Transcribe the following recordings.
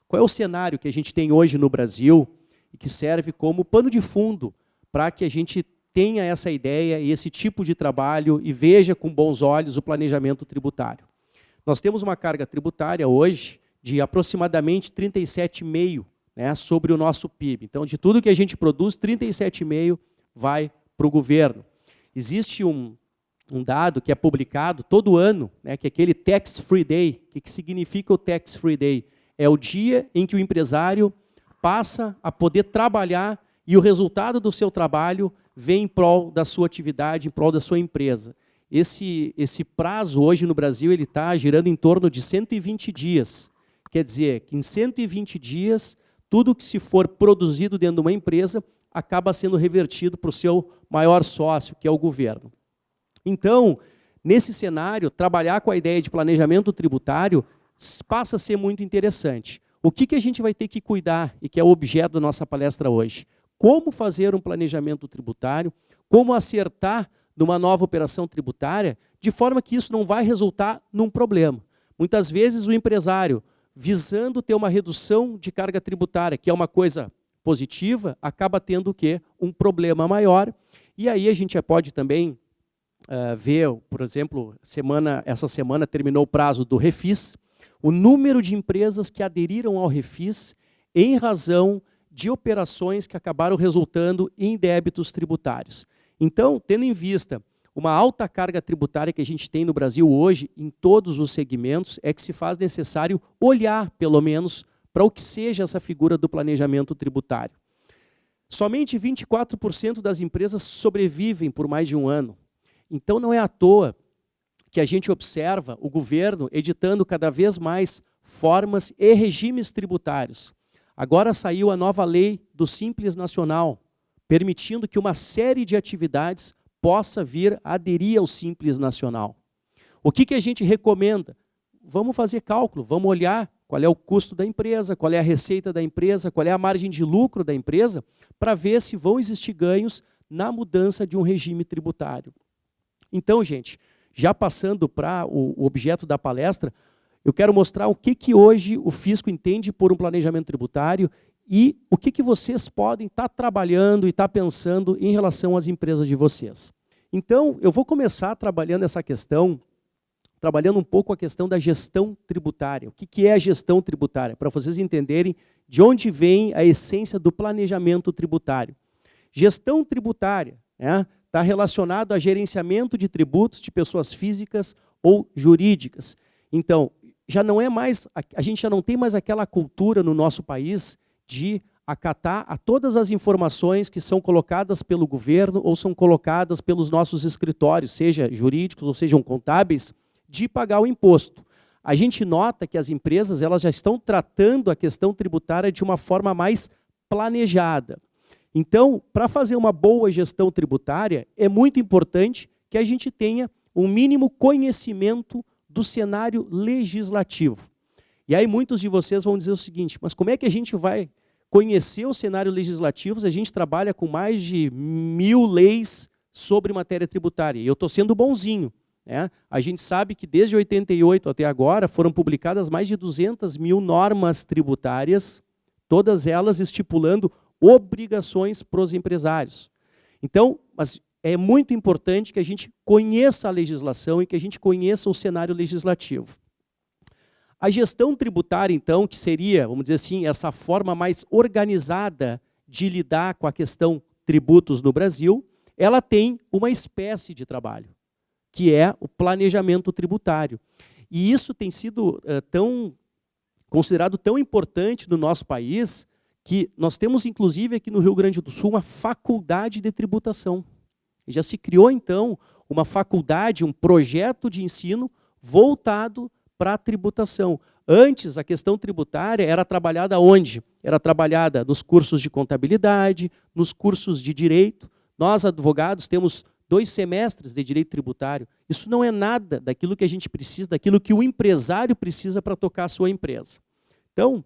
Qual é o cenário que a gente tem hoje no Brasil e que serve como pano de fundo para que a gente tenha essa ideia e esse tipo de trabalho e veja com bons olhos o planejamento tributário? Nós temos uma carga tributária hoje de aproximadamente 37,5%, né, sobre o nosso PIB. Então, de tudo que a gente produz, 37,5% vai para o governo. Existe um dado que é publicado todo ano, né, que é aquele Tax Free Day. O que significa o Tax Free Day? É o dia em que o empresário passa a poder trabalhar e o resultado do seu trabalho vem em prol da sua atividade, em prol da sua empresa. Esse prazo hoje no Brasil ele está girando em torno de 120 dias. Quer dizer que em 120 dias, tudo que se for produzido dentro de uma empresa acaba sendo revertido para o seu maior sócio, que é o governo. Então, nesse cenário, trabalhar com a ideia de planejamento tributário passa a ser muito interessante. O que a gente vai ter que cuidar, e que é o objeto da nossa palestra hoje? Como fazer um planejamento tributário, como acertar numa nova operação tributária, de forma que isso não vai resultar num problema. Muitas vezes o empresário, visando ter uma redução de carga tributária, que é uma coisa positiva, acaba tendo o quê? Um problema maior. E aí a gente pode também ver, por exemplo, essa semana terminou o prazo do Refis, o número de empresas que aderiram ao Refis em razão de operações que acabaram resultando em débitos tributários. Então, tendo em vista uma alta carga tributária que a gente tem no Brasil hoje, em todos os segmentos, é que se faz necessário olhar, pelo menos, para o que seja essa figura do planejamento tributário. Somente 24% das empresas sobrevivem por mais de um ano. Então, não é à toa que a gente observa o governo editando cada vez mais formas e regimes tributários. Agora saiu a nova lei do Simples Nacional, permitindo que uma série de atividades possa vir a aderir ao Simples Nacional. O que a gente recomenda? Vamos fazer cálculo, vamos olhar qual é o custo da empresa, qual é a receita da empresa, qual é a margem de lucro da empresa, para ver se vão existir ganhos na mudança de um regime tributário. Então, gente, já passando para o objeto da palestra, eu quero mostrar o que hoje o fisco entende por um planejamento tributário e o que vocês podem estar trabalhando e estar pensando em relação às empresas de vocês. Então, eu vou começar trabalhando essa questão, trabalhando um pouco a questão da gestão tributária. O que é a gestão tributária? Para vocês entenderem de onde vem a essência do planejamento tributário. Gestão tributária está relacionado a gerenciamento de tributos de pessoas físicas ou jurídicas. Então, já não é mais, a gente já não tem mais aquela cultura no nosso país de acatar a todas as informações que são colocadas pelo governo ou são colocadas pelos nossos escritórios, seja jurídicos ou sejam contábeis, de pagar o imposto. A gente nota que as empresas elas já estão tratando a questão tributária de uma forma mais planejada. Então, para fazer uma boa gestão tributária, é muito importante que a gente tenha um mínimo conhecimento do cenário legislativo. E aí muitos de vocês vão dizer o seguinte, mas como é que a gente vai conhecer o cenário legislativo se a gente trabalha com mais de 1000 leis sobre matéria tributária? E eu estou sendo bonzinho. A gente sabe que desde 88 até agora foram publicadas mais de 200 mil normas tributárias, todas elas estipulando obrigações para os empresários. Então, mas é muito importante que a gente conheça a legislação e que a gente conheça o cenário legislativo. A gestão tributária, então, que seria, vamos dizer assim, essa forma mais organizada de lidar com a questão tributos no Brasil, ela tem uma espécie de trabalho, que é o planejamento tributário. E isso tem sido considerado tão importante no nosso país, que nós temos, inclusive, aqui no Rio Grande do Sul, uma faculdade de tributação. E já se criou, então, uma faculdade, um projeto de ensino voltado para a tributação. Antes, a questão tributária era trabalhada onde? Era trabalhada nos cursos de contabilidade, nos cursos de direito. Nós, advogados, temos 2 semestres de direito tributário. Isso não é nada daquilo que a gente precisa, daquilo que o empresário precisa para tocar a sua empresa. Então,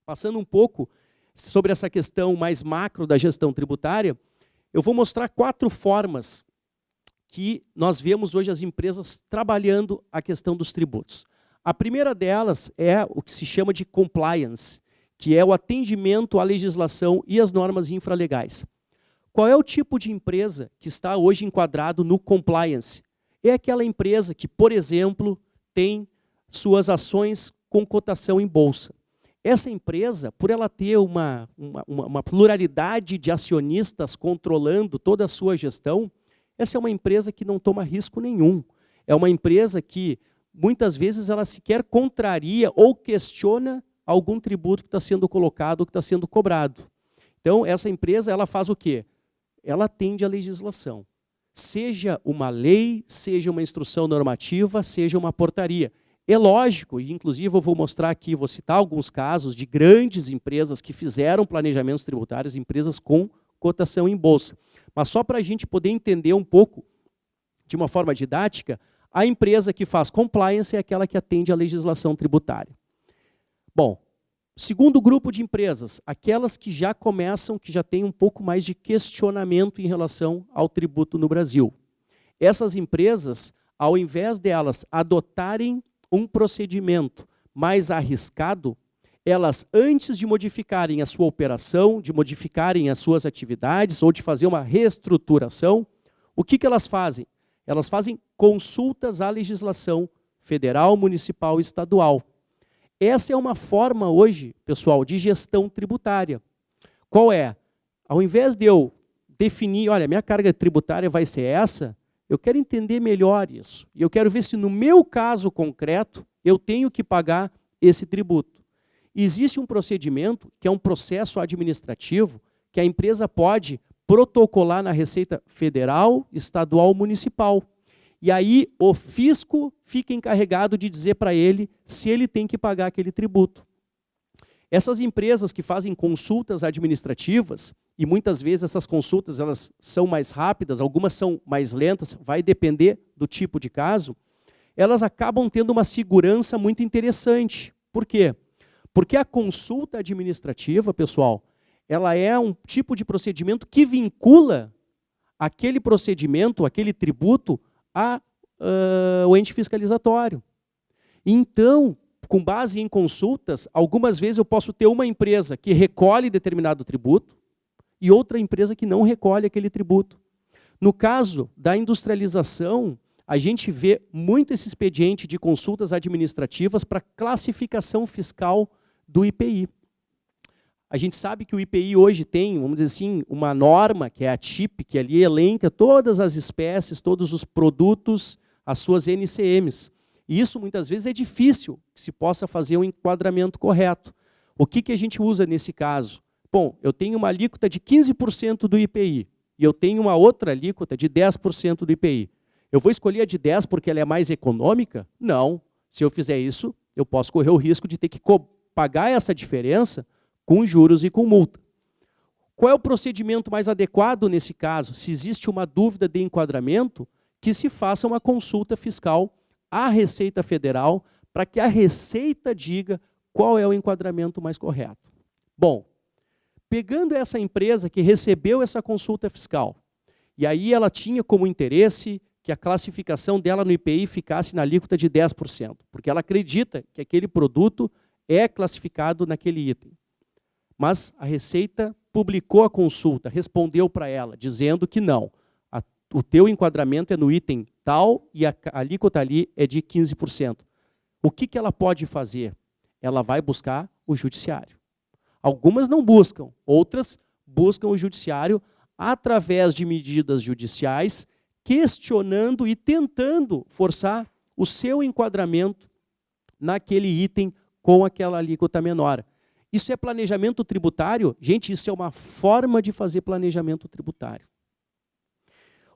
passando um pouco sobre essa questão mais macro da gestão tributária, eu vou mostrar 4 formas que nós vemos hoje as empresas trabalhando a questão dos tributos. A primeira delas é o que se chama de compliance, que é o atendimento à legislação e às normas infralegais. Qual é o tipo de empresa que está hoje enquadrado no compliance? É aquela empresa que, por exemplo, tem suas ações com cotação em bolsa. Essa empresa, por ela ter uma pluralidade de acionistas controlando toda a sua gestão, essa é uma empresa que não toma risco nenhum. É uma empresa que, muitas vezes, ela sequer contraria ou questiona algum tributo que está sendo colocado ou que está sendo cobrado. Então, essa empresa, ela faz o quê? Ela atende à legislação. Seja uma lei, seja uma instrução normativa, seja uma portaria. É lógico, e inclusive eu vou mostrar aqui, vou citar alguns casos de grandes empresas que fizeram planejamentos tributários, empresas com cotação em bolsa. Mas só para a gente poder entender um pouco, de uma forma didática, a empresa que faz compliance é aquela que atende à legislação tributária. Bom, segundo grupo de empresas, aquelas que já começam, que já têm um pouco mais de questionamento em relação ao tributo no Brasil. Essas empresas, ao invés delas adotarem um procedimento mais arriscado, elas, antes de modificarem a sua operação, de modificarem as suas atividades ou de fazer uma reestruturação, o que elas fazem? Elas fazem consultas à legislação federal, municipal e estadual. Essa é uma forma hoje, pessoal, de gestão tributária. Qual é? Ao invés de eu definir, olha, minha carga tributária vai ser essa, eu quero entender melhor isso. E eu quero ver se no meu caso concreto eu tenho que pagar esse tributo. Existe um procedimento, que é um processo administrativo, que a empresa pode protocolar na Receita Federal, Estadual ou Municipal. E aí o fisco fica encarregado de dizer para ele se ele tem que pagar aquele tributo. Essas empresas que fazem consultas administrativas, e muitas vezes essas consultas elas são mais rápidas, algumas são mais lentas, vai depender do tipo de caso, elas acabam tendo uma segurança muito interessante. Por quê? Porque a consulta administrativa, pessoal, ela é um tipo de procedimento que vincula aquele procedimento, aquele tributo, ao ente fiscalizatório. Então, com base em consultas, algumas vezes eu posso ter uma empresa que recolhe determinado tributo e outra empresa que não recolhe aquele tributo. No caso da industrialização, a gente vê muito esse expediente de consultas administrativas para classificação fiscal do IPI. A gente sabe que o IPI hoje tem, vamos dizer assim, uma norma, que é a TIP, que ali elenca todas as espécies, todos os produtos, as suas NCMs. E isso, muitas vezes, é difícil que se possa fazer um enquadramento correto. O que a gente usa nesse caso? Bom, eu tenho uma alíquota de 15% do IPI e eu tenho uma outra alíquota de 10% do IPI. Eu vou escolher a de 10% porque ela é mais econômica? Não. Se eu fizer isso, eu posso correr o risco de ter que pagar essa diferença com juros e com multa. Qual é o procedimento mais adequado nesse caso? Se existe uma dúvida de enquadramento, que se faça uma consulta fiscal à Receita Federal para que a Receita diga qual é o enquadramento mais correto. Bom, pegando essa empresa que recebeu essa consulta fiscal, e aí ela tinha como interesse que a classificação dela no IPI ficasse na alíquota de 10%, porque ela acredita que aquele produto é classificado naquele item. Mas a Receita publicou a consulta, respondeu para ela, dizendo que não, o teu enquadramento é no item tal e a alíquota ali é de 15%. O que ela pode fazer? Ela vai buscar o judiciário. Algumas não buscam, outras buscam o judiciário através de medidas judiciais, questionando e tentando forçar o seu enquadramento naquele item com aquela alíquota menor. Isso é planejamento tributário? Gente, isso é uma forma de fazer planejamento tributário.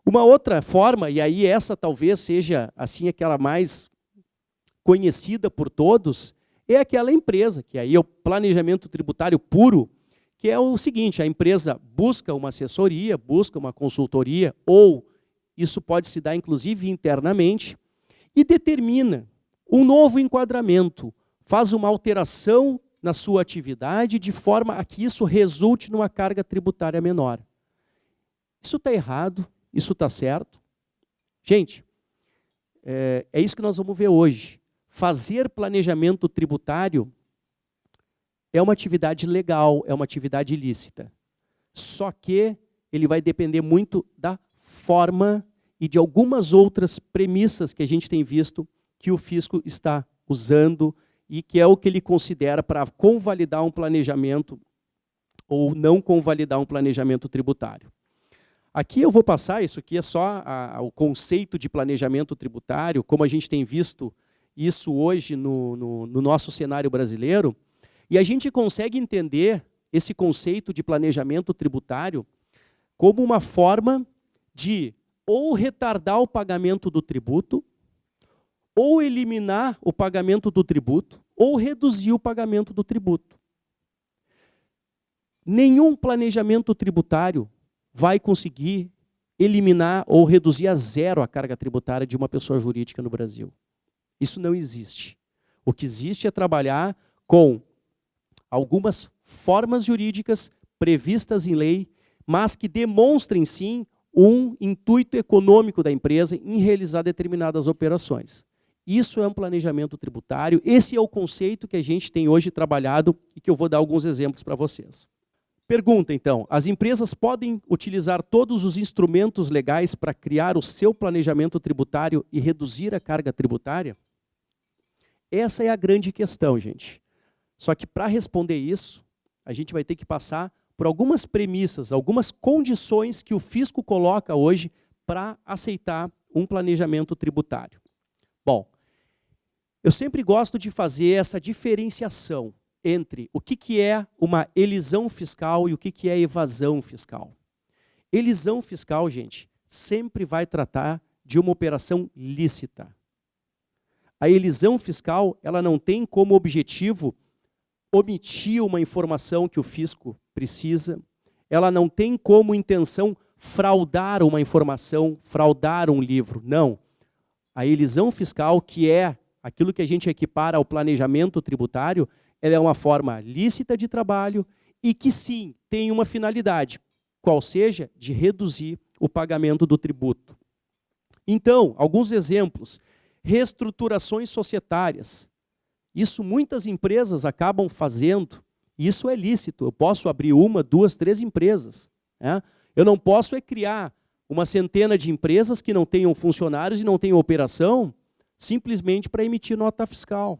Uma outra forma, e aí essa talvez seja assim aquela mais conhecida por todos, é aquela empresa, que aí é o planejamento tributário puro, que é o seguinte, a empresa busca uma assessoria, busca uma consultoria, ou isso pode se dar inclusive internamente, e determina um novo enquadramento, faz uma alteração na sua atividade de forma a que isso resulte numa carga tributária menor. Isso está errado, isso está certo? Gente, é isso que nós vamos ver hoje. fazer planejamento tributário é uma atividade legal, é uma atividade ilícita. Só que ele vai depender muito da forma e de algumas outras premissas que a gente tem visto que o fisco está usando e que é o que ele considera para convalidar um planejamento ou não convalidar um planejamento tributário. Aqui eu vou passar, isso aqui é só o conceito de planejamento tributário, como a gente tem visto isso hoje no nosso cenário brasileiro, e a gente consegue entender esse conceito de planejamento tributário como uma forma de ou retardar o pagamento do tributo, ou eliminar o pagamento do tributo, ou reduzir o pagamento do tributo. Nenhum planejamento tributário vai conseguir eliminar ou reduzir a zero a carga tributária de uma pessoa jurídica no Brasil. Isso não existe. O que existe é trabalhar com algumas formas jurídicas previstas em lei, mas que demonstrem, sim, um intuito econômico da empresa em realizar determinadas operações. Isso é um planejamento tributário, esse é o conceito que a gente tem hoje trabalhado e que eu vou dar alguns exemplos para vocês. Pergunta, então, as empresas podem utilizar todos os instrumentos legais para criar o seu planejamento tributário e reduzir a carga tributária? Essa é a grande questão, gente. Só que para responder isso, a gente vai ter que passar por algumas premissas, algumas condições que o fisco coloca hoje para aceitar um planejamento tributário. Bom, eu sempre gosto de fazer essa diferenciação entre o que é uma elisão fiscal e o que é evasão fiscal. Elisão fiscal, gente, sempre vai tratar de uma operação lícita. A elisão fiscal, ela não tem como objetivo omitir uma informação que o fisco precisa, ela não tem como intenção fraudar uma informação, fraudar um livro, não. A elisão fiscal, que é aquilo que a gente equipara ao planejamento tributário, ela é uma forma lícita de trabalho e que, sim, tem uma finalidade, qual seja, de reduzir o pagamento do tributo. Então, alguns exemplos. Reestruturações societárias. Isso muitas empresas acabam fazendo, e isso é lícito. Eu posso abrir uma, duas, três empresas. Né? Eu não posso criar uma centena de empresas que não tenham funcionários e não tenham operação, simplesmente para emitir nota fiscal.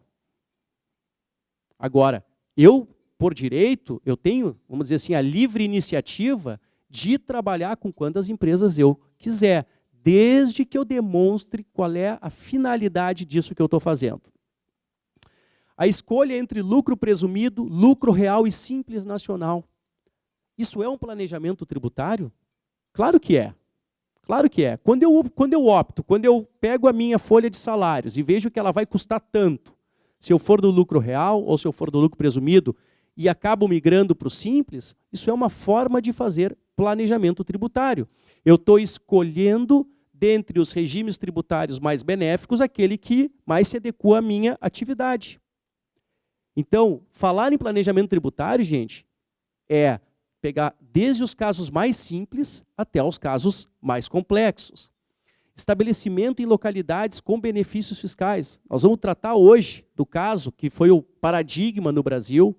Agora, eu, por direito, eu tenho, vamos dizer assim, a livre iniciativa de trabalhar com quantas empresas eu quiser, desde que eu demonstre qual é a finalidade disso que eu estou fazendo. A escolha entre lucro presumido, lucro real e simples nacional. Isso é um planejamento tributário? Claro que é. Claro que é. Quando eu pego a minha folha de salários e vejo que ela vai custar tanto, se eu for do lucro real ou se eu for do lucro presumido, e acabo migrando para o simples, isso é uma forma de fazer planejamento tributário. Eu estou escolhendo, dentre os regimes tributários mais benéficos, aquele que mais se adequa à minha atividade. Então, falar em planejamento tributário, gente, é pegar desde os casos mais simples até os casos mais complexos. Estabelecimento em localidades com benefícios fiscais. Nós vamos tratar hoje do caso que foi o paradigma no Brasil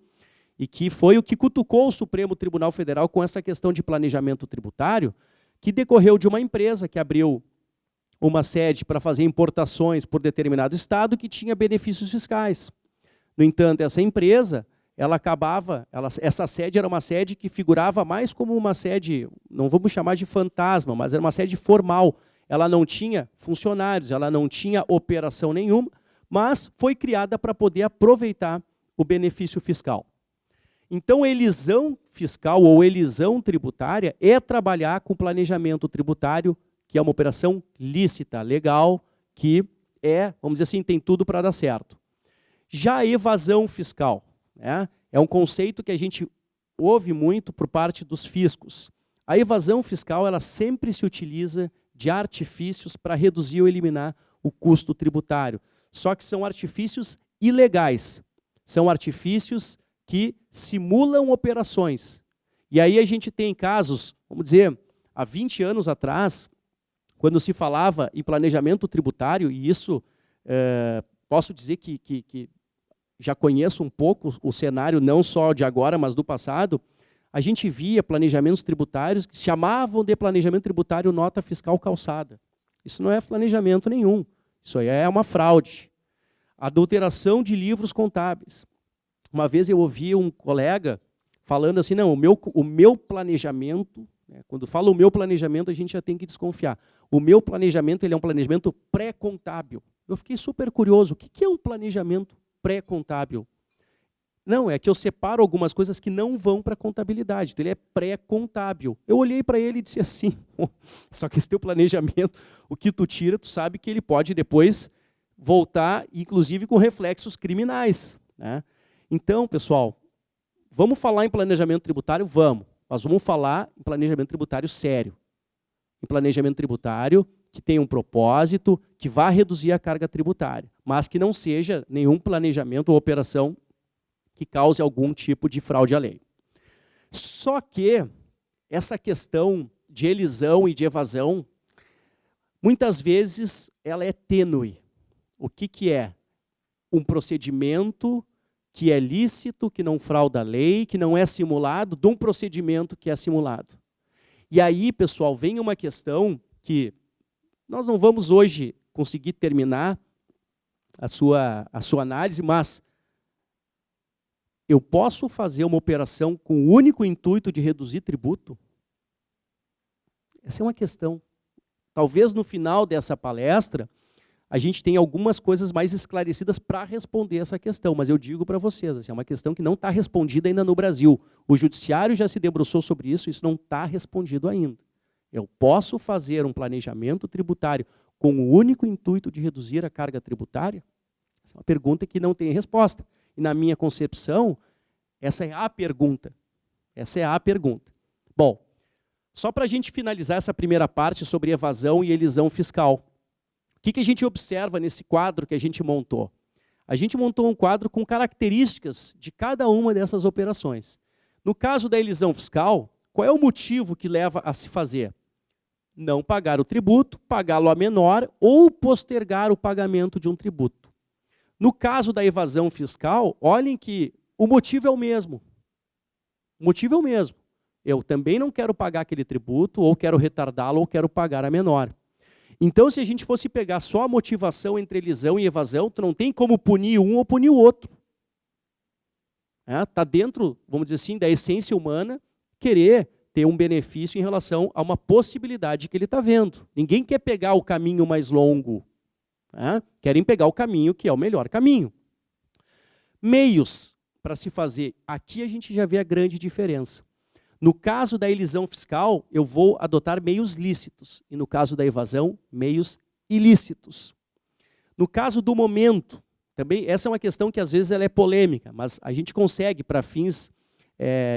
e que foi o que cutucou o Supremo Tribunal Federal com essa questão de planejamento tributário, que decorreu de uma empresa que abriu uma sede para fazer importações por determinado estado que tinha benefícios fiscais. No entanto, essa empresa, essa sede era uma sede que figurava mais como uma sede, não vamos chamar de fantasma, mas era uma sede formal. Ela não tinha funcionários, ela não tinha operação nenhuma, mas foi criada para poder aproveitar o benefício fiscal. Então, elisão fiscal ou elisão tributária é trabalhar com planejamento tributário, que é uma operação lícita, legal, que vamos dizer assim, tem tudo para dar certo. Já a evasão fiscal, né, é um conceito que a gente ouve muito por parte dos fiscos. A evasão fiscal, ela sempre se utiliza de artifícios para reduzir ou eliminar o custo tributário. Só que são artifícios ilegais, são artifícios que simulam operações. E aí a gente tem casos, vamos dizer, há 20 anos atrás, quando se falava em planejamento tributário, e isso posso dizer que já conheço um pouco o cenário, não só de agora, mas do passado, a gente via planejamentos tributários que chamavam de planejamento tributário nota fiscal calçada. Isso não é planejamento nenhum, isso aí é uma fraude. Adulteração de livros contábeis. Uma vez eu ouvi um colega falando assim, não, o meu planejamento, né, quando fala o meu planejamento, a gente já tem que desconfiar. O meu planejamento ele é um planejamento pré-contábil. Eu fiquei super curioso, o que é um planejamento pré-contábil? Não, é que eu separo algumas coisas que não vão para a contabilidade, então ele é pré-contábil. Eu olhei para ele e disse assim, só que esse teu planejamento, o que tu tira, tu sabe que ele pode depois voltar, inclusive com reflexos criminais, né? Então, pessoal, vamos falar em planejamento tributário? Vamos, mas vamos falar em planejamento tributário sério. Em planejamento tributário que tem um propósito, que vá reduzir a carga tributária, mas que não seja nenhum planejamento ou operação que cause algum tipo de fraude à lei. Só que essa questão de elisão e de evasão, muitas vezes ela é tênue. O que é? Um procedimento que é lícito, que não frauda a lei, que não é simulado, de um procedimento que é simulado. E aí, pessoal, vem uma questão que nós não vamos hoje conseguir terminar a sua análise, mas eu posso fazer uma operação com o único intuito de reduzir tributo? Essa é uma questão. Talvez no final dessa palestra, a gente tenha algumas coisas mais esclarecidas para responder essa questão, mas eu digo para vocês, assim, é uma questão que não está respondida ainda no Brasil. O judiciário já se debruçou sobre isso, isso não está respondido ainda. Eu posso fazer um planejamento tributário com o único intuito de reduzir a carga tributária? Essa é uma pergunta que não tem resposta. E na minha concepção, essa é a pergunta. Essa é a pergunta. Bom, só para a gente finalizar essa primeira parte sobre evasão e elisão fiscal. O que a gente observa nesse quadro que a gente montou? A gente montou um quadro com características de cada uma dessas operações. No caso da elisão fiscal, qual é o motivo que leva a se fazer? Não pagar o tributo, pagá-lo a menor ou postergar o pagamento de um tributo. No caso da evasão fiscal, olhem que o motivo é o mesmo. O motivo é o mesmo. Eu também não quero pagar aquele tributo, ou quero retardá-lo, ou quero pagar a menor. Então, se a gente fosse pegar só a motivação entre elisão e evasão, tu não tem como punir um ou punir o outro. Está dentro, vamos dizer assim, da essência humana, querer ter um benefício em relação a uma possibilidade que ele está vendo. Ninguém quer pegar o caminho mais longo. Querem pegar o caminho que é o melhor caminho. Meios para se fazer. Aqui a gente já vê a grande diferença. No caso da elisão fiscal, eu vou adotar meios lícitos. E no caso da evasão, meios ilícitos. No caso do momento, também essa é uma questão que às vezes ela é polêmica, mas a gente consegue, para fins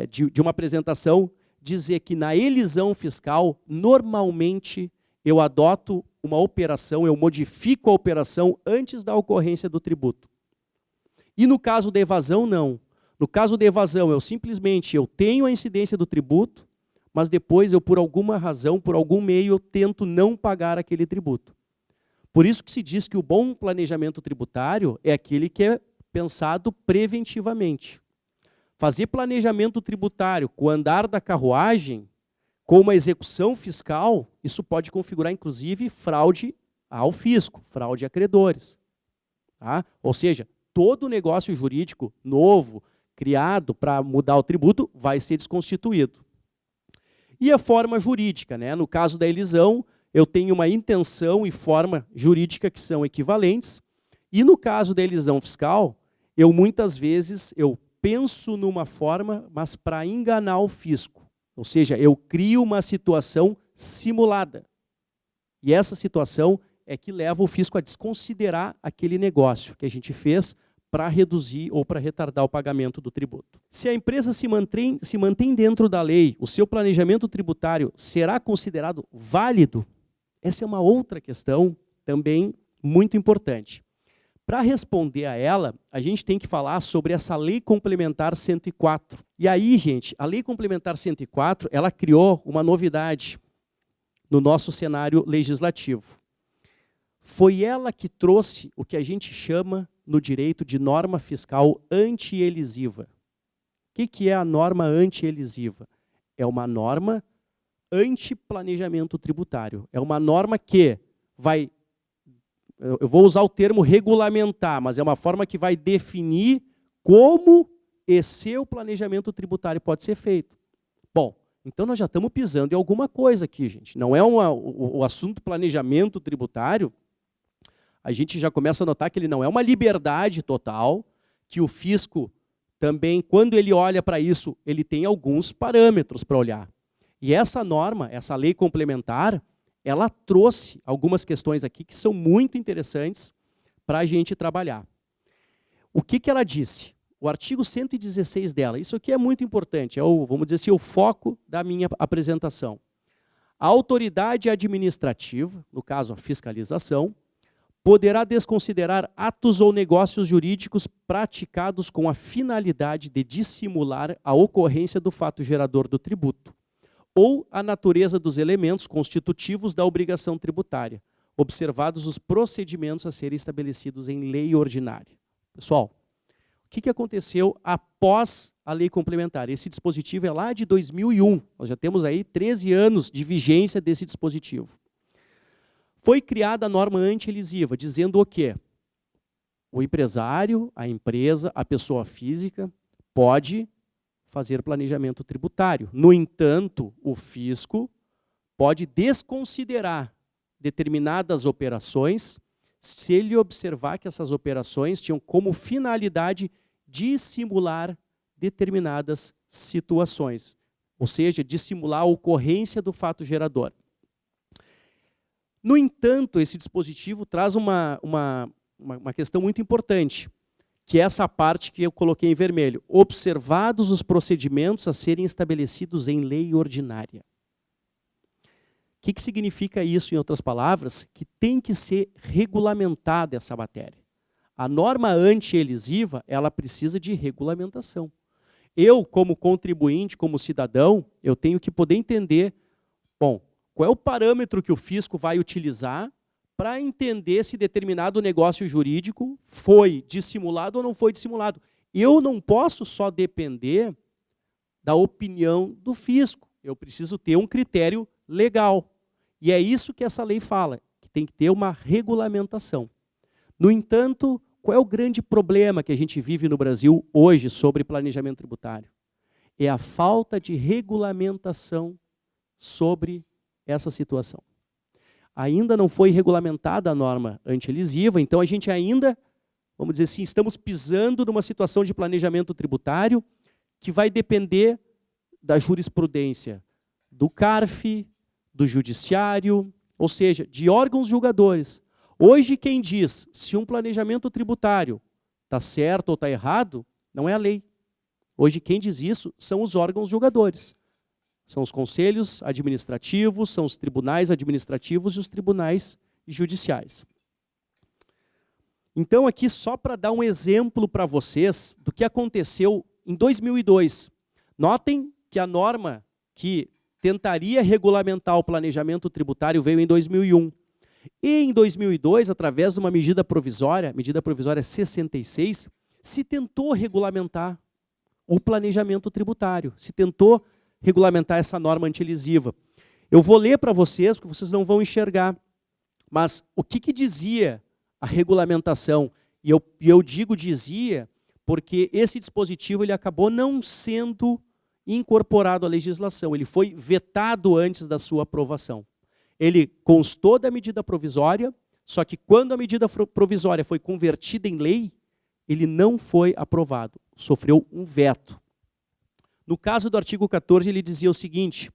de uma apresentação, dizer que na elisão fiscal, normalmente, eu adoto uma operação, eu modifico a operação antes da ocorrência do tributo. E no caso da evasão, não. No caso da evasão, eu tenho a incidência do tributo, mas depois eu, por alguma razão, por algum meio, eu tento não pagar aquele tributo. Por isso que se diz que o bom planejamento tributário é aquele que é pensado preventivamente. Fazer planejamento tributário com o andar da carruagem, com uma execução fiscal, isso pode configurar, inclusive, fraude ao fisco, fraude a credores. Tá? Ou seja, todo negócio jurídico novo, criado para mudar o tributo, vai ser desconstituído. E a forma jurídica, né? No caso da elisão, eu tenho uma intenção e forma jurídica que são equivalentes, e no caso da elisão fiscal, muitas vezes penso numa forma, mas para enganar o fisco. Ou seja, eu crio uma situação simulada. E essa situação é que leva o fisco a desconsiderar aquele negócio que a gente fez para reduzir ou para retardar o pagamento do tributo. Se a empresa se mantém dentro da lei, o seu planejamento tributário será considerado válido? Essa é uma outra questão também muito importante. Para responder a ela, a gente tem que falar sobre essa Lei Complementar 104. E aí, gente, a Lei Complementar 104, ela criou uma novidade no nosso cenário legislativo. Foi ela que trouxe o que a gente chama no direito de norma fiscal anti-elisiva. O que é a norma anti-elisiva? É uma norma anti-planejamento tributário. É uma norma que vai, eu vou usar o termo regulamentar, mas é uma forma que vai definir como esse o planejamento tributário pode ser feito. Bom, então nós já estamos pisando em alguma coisa aqui, gente. Não é o assunto planejamento tributário, a gente já começa a notar que ele não é uma liberdade total, que o fisco também, quando ele olha para isso, ele tem alguns parâmetros para olhar. E essa norma, essa lei complementar, ela trouxe algumas questões aqui que são muito interessantes para a gente trabalhar. O que ela disse? O artigo 116 dela, isso aqui é muito importante, é o, vamos dizer assim, o foco da minha apresentação. A autoridade administrativa, no caso a fiscalização, poderá desconsiderar atos ou negócios jurídicos praticados com a finalidade de dissimular a ocorrência do fato gerador do tributo, ou a natureza dos elementos constitutivos da obrigação tributária, observados os procedimentos a serem estabelecidos em lei ordinária. Pessoal, o que aconteceu após a lei complementar? Esse dispositivo é lá de 2001, nós já temos aí 13 anos de vigência desse dispositivo. Foi criada a norma anti-elisiva, dizendo o quê? O empresário, a empresa, a pessoa física pode fazer planejamento tributário. No entanto, o fisco pode desconsiderar determinadas operações se ele observar que essas operações tinham como finalidade dissimular determinadas situações, ou seja, dissimular a ocorrência do fato gerador. No entanto, esse dispositivo traz uma questão muito importante, que é essa parte que eu coloquei em vermelho. Observados os procedimentos a serem estabelecidos em lei ordinária. O que significa isso, em outras palavras? Que tem que ser regulamentada essa matéria. A norma anti-elisiva, ela precisa de regulamentação. Eu, como contribuinte, como cidadão, eu tenho que poder entender, bom, qual é o parâmetro que o fisco vai utilizar para entender se determinado negócio jurídico foi dissimulado ou não foi dissimulado. Eu não posso só depender da opinião do fisco. Eu preciso ter um critério legal. E é isso que essa lei fala, que tem que ter uma regulamentação. No entanto, qual é o grande problema que a gente vive no Brasil hoje sobre planejamento tributário? É a falta de regulamentação sobre essa situação. Ainda não foi regulamentada a norma anti-elisiva, então a gente ainda, vamos dizer assim, estamos pisando numa situação de planejamento tributário que vai depender da jurisprudência do CARF, do judiciário, ou seja, de órgãos julgadores. Hoje quem diz se um planejamento tributário está certo ou está errado, não é a lei. Hoje quem diz isso são os órgãos julgadores. São os conselhos administrativos, são os tribunais administrativos e os tribunais judiciais. Então, aqui, só para dar um exemplo para vocês do que aconteceu em 2002. Notem que a norma que tentaria regulamentar o planejamento tributário veio em 2001. E em 2002, através de uma medida provisória 66, se tentou regulamentar o planejamento tributário, se tentou regulamentar essa norma anti-elisiva. Eu vou ler para vocês, porque vocês não vão enxergar. Mas o que dizia a regulamentação? E eu digo dizia porque esse dispositivo ele acabou não sendo incorporado à legislação. Ele foi vetado antes da sua aprovação. Ele constou da medida provisória, só que quando a medida provisória foi convertida em lei, ele não foi aprovado. Sofreu um veto. No caso do artigo 14, ele dizia o seguinte: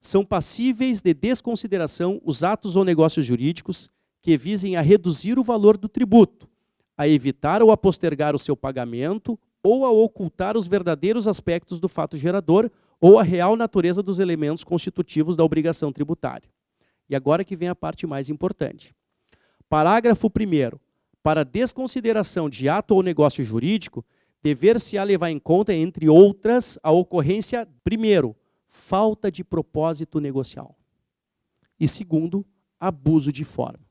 são passíveis de desconsideração os atos ou negócios jurídicos que visem a reduzir o valor do tributo, a evitar ou a postergar o seu pagamento ou a ocultar os verdadeiros aspectos do fato gerador ou a real natureza dos elementos constitutivos da obrigação tributária. E agora que vem a parte mais importante. Parágrafo 1º. Para desconsideração de ato ou negócio jurídico, dever-se-á levar em conta, entre outras, a ocorrência, primeiro, falta de propósito negocial. E segundo, abuso de forma.